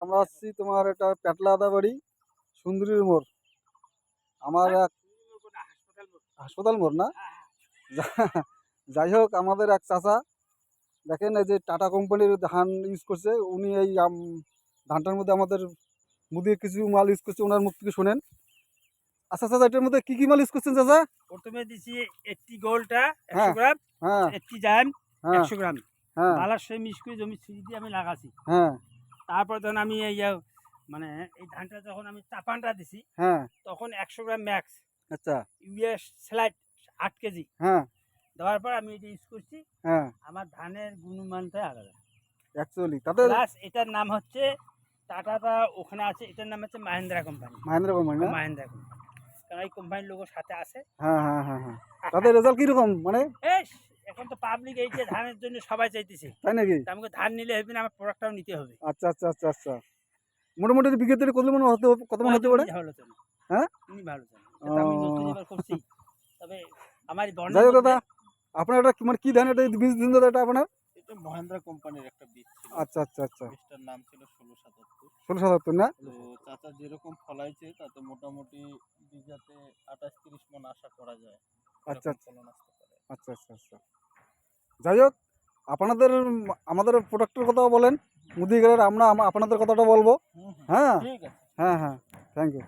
আমরা আসছি তোমার এটা পেটলা আদাবাড়ি সুন্দরীর মোড়। আমার এক হাসপাতাল মোড় না, যাই হোক আমাদের এক চাচা দেখেন এই যে টাটা কোম্পানির ধান ইউজ করছে উনি, এই ধানটার মধ্যে আমাদের মুদির কিছু মাল ইউজ করছে, ওনার মুখ থেকে শোনেন। আচ্ছা চাচা, এটার মধ্যে কি কি মাল ইউজ করছেন চাচা? প্রথমে দিছি 80 গোলটা 100 হ্যাঁ গ্রাম, হ্যাঁ 80 জাম হ্যাঁ 100 গ্রাম হ্যাঁ বালার সঙ্গে মিক্স করে জমি ছিঁড়ি দিয়ে আমি লাগাছি। হ্যাঁ তারপর যখন আমি এই মানে এই ধানটা যখন আমি চাপানটা দিছি হ্যাঁ তখন 100 গ্রাম ম্যাক্স আচ্ছা ইউরিয়া স্লাইড 8 কেজি হ্যাঁ দেওয়ার পর আমি এটা ইউজ করছি। হ্যাঁ আমার ধানের গুণমানটা আলাদা। অ্যাকচুয়ালি তাতে প্লাস এটার নাম হচ্ছে টাটাটা ওখানে আছে, এটার নাম হচ্ছে মাহিন্দ্রা কোম্পানি। মাহেন্দ্র কোম্পানি না? মাহিন্দ্রা কোম্পানি, কারণ এই কোম্পানির লোকের সাথে আছে। হ্যাঁ হ্যাঁ হ্যাঁ হ্যাঁ তাদের রেজাল্ট কিরকম মানে? এই এখন তো পাবলিক এই যে ধানের জন্য সবাই চাইতেছে, তাই নাকি? তা আমাকে ধান নিলে হবে না, আমার প্রোডাক্টটাও নিতে হবে। আচ্ছা আচ্ছা আচ্ছা আচ্ছা, মোটামুটি বিঘে কত মন হতে, কত মন হতে পারে? ভালো চলে, হ্যাঁ উনি ভালো চলে, এটা আমি নতুন এবার করছি। তবে আমার এই যাই হোক বর্ণনা দাদা, আপনার এটা মানে কি ধান, এটা বীজ দিন দাদা এটা আপনার? এটা মহেন্দ্রা কোম্পানির একটা বীজ ছিল। আচ্ছা আচ্ছা আচ্ছা, বীজটার নাম ছিল 1677। 1677 না? তো চাচা যেরকম ফলাইছে তাতে মোটামুটি বিঘাতে 28-30 মন আশা করা যায়। আচ্ছা এরকম আচ্ছা ফলন আসতে পারে। আচ্ছা আচ্ছা আচ্ছা, যাই হোক আপনাদের আমাদের প্রোডাক্টের কথা বলেন, মুদিগের আমরা আপনাদের কথাটা বলবো। হুম, হুম, হ্যাঁ ঠিক আছে। হ্যাঁ হ্যাঁ, থ্যাংক ইউ।